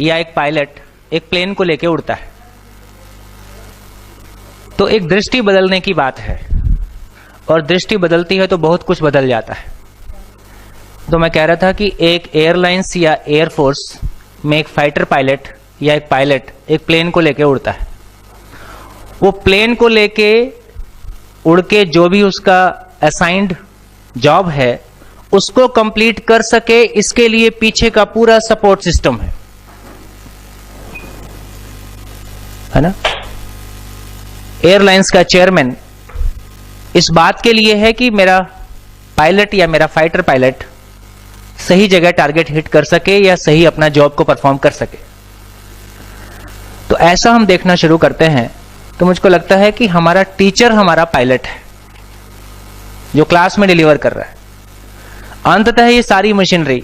या एक पायलट एक प्लेन को लेकर उड़ता है, तो एक दृष्टि बदलने की बात है, और दृष्टि बदलती है तो बहुत कुछ बदल जाता है। तो मैं कह रहा था कि एक एयरलाइंस या एयरफोर्स में एक फाइटर पायलट या एक पायलट एक प्लेन को लेकर उड़ता है। वो प्लेन को लेके उड़ के जो भी उसका असाइंड जॉब है उसको कंप्लीट कर सके, इसके लिए पीछे का पूरा सपोर्ट सिस्टम है ना। एयरलाइंस का चेयरमैन इस बात के लिए है कि मेरा पायलट या मेरा फाइटर पायलट सही जगह टारगेट हिट कर सके या सही अपना जॉब को परफॉर्म कर सके। तो ऐसा हम देखना शुरू करते हैं तो मुझको लगता है कि हमारा टीचर हमारा पायलट है जो क्लास में डिलीवर कर रहा है। अंततः ये सारी मशीनरी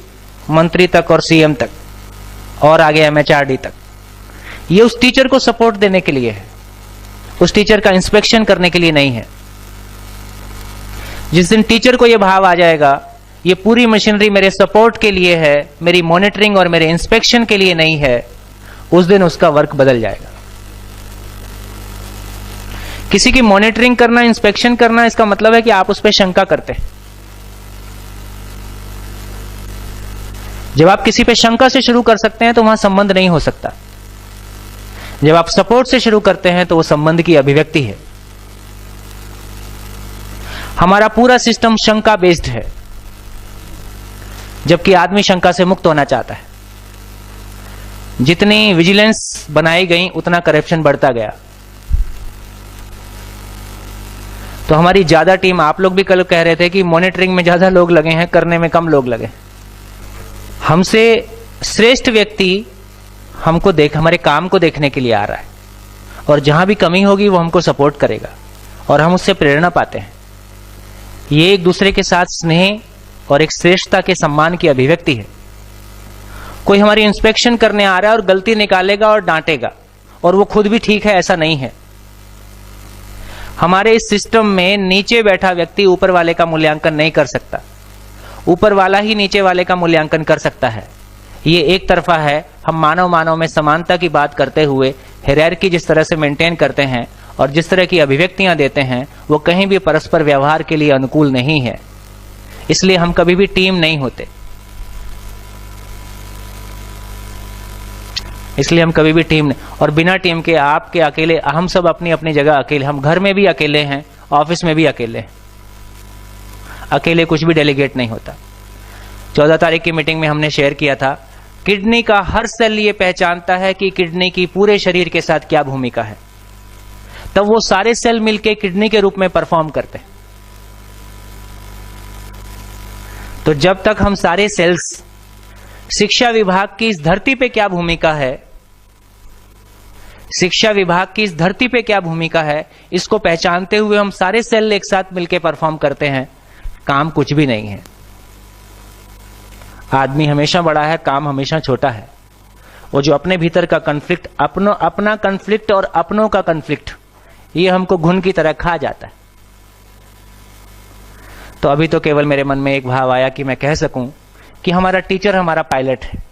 मंत्री तक और सीएम तक और आगे एमएचआरडी तक, ये उस टीचर को सपोर्ट देने के लिए है, उस टीचर का इंस्पेक्शन करने के लिए नहीं है। जिस दिन टीचर को यह भाव आ जाएगा ये पूरी मशीनरी मेरे सपोर्ट के लिए है, मेरी मॉनिटरिंग और मेरे इंस्पेक्शन के लिए नहीं है, उस दिन उसका वर्क बदल जाएगा। किसी की मॉनिटरिंग करना, इंस्पेक्शन करना, इसका मतलब है कि आप उस पर शंका करते हैं। जब आप किसी पे शंका से शुरू कर सकते हैं तो वहां संबंध नहीं हो सकता। जब आप सपोर्ट से शुरू करते हैं तो वो संबंध की अभिव्यक्ति है। हमारा पूरा सिस्टम शंका बेस्ड है, जबकि आदमी शंका से मुक्त होना चाहता है। जितनी विजिलेंस बनाई गई उतना करप्शन बढ़ता गया। तो हमारी ज्यादा टीम, आप लोग भी कल कह रहे थे कि मॉनिटरिंग में ज्यादा लोग लगे हैं, करने में कम लोग लगे। हमसे श्रेष्ठ व्यक्ति हमको हमारे काम को देखने के लिए आ रहा है, और जहां भी कमी होगी वो हमको सपोर्ट करेगा और हम उससे प्रेरणा पाते हैं। ये एक दूसरे के साथ स्नेह और एक श्रेष्ठता के सम्मान की अभिव्यक्ति है। कोई हमारी इंस्पेक्शन करने आ रहा है और गलती निकालेगा और डांटेगा और वो खुद भी ठीक है, ऐसा नहीं है। हमारे इस सिस्टम में नीचे बैठा व्यक्ति ऊपर वाले का मूल्यांकन नहीं कर सकता, ऊपर वाला ही नीचे वाले का मूल्यांकन कर सकता है। ये एक तरफा है। हम मानव में समानता की बात करते हुए हायरार्की जिस तरह से मेंटेन करते हैं और जिस तरह की अभिव्यक्तियां देते हैं वो कहीं भी परस्पर व्यवहार के लिए अनुकूल नहीं है। इसलिए हम कभी भी टीम नहीं होते, इसलिए हम कभी भी टीम नहीं। और बिना टीम के आपके अकेले, हम सब अपनी अपनी जगह अकेले, हम घर में भी अकेले हैं, ऑफिस में भी अकेले हैं। अकेले कुछ भी डेलीगेट नहीं होता। 14 तारीख की मीटिंग में हमने शेयर किया था, किडनी का हर सेल ये पहचानता है कि किडनी की पूरे शरीर के साथ क्या भूमिका है, तब वो सारे सेल मिलके किडनी के रूप में परफॉर्म करते हैं। तो जब तक हम सारे सेल्स, शिक्षा विभाग की इस धरती पे क्या भूमिका है, शिक्षा विभाग की इस धरती पे क्या भूमिका है, इसको पहचानते हुए हम सारे सेल एक साथ मिलकर परफॉर्म करते हैं, काम कुछ भी नहीं है। आदमी हमेशा बड़ा है, काम हमेशा छोटा है। वो जो अपने भीतर का कन्फ्लिक्ट, अपना कन्फ्लिक्ट और अपनों का कन्फ्लिक्ट, ये हमको घुन की तरह खा जाता है। तो अभी तो केवल मेरे मन में एक भाव आया कि मैं कह सकूं कि हमारा टीचर हमारा पायलट है।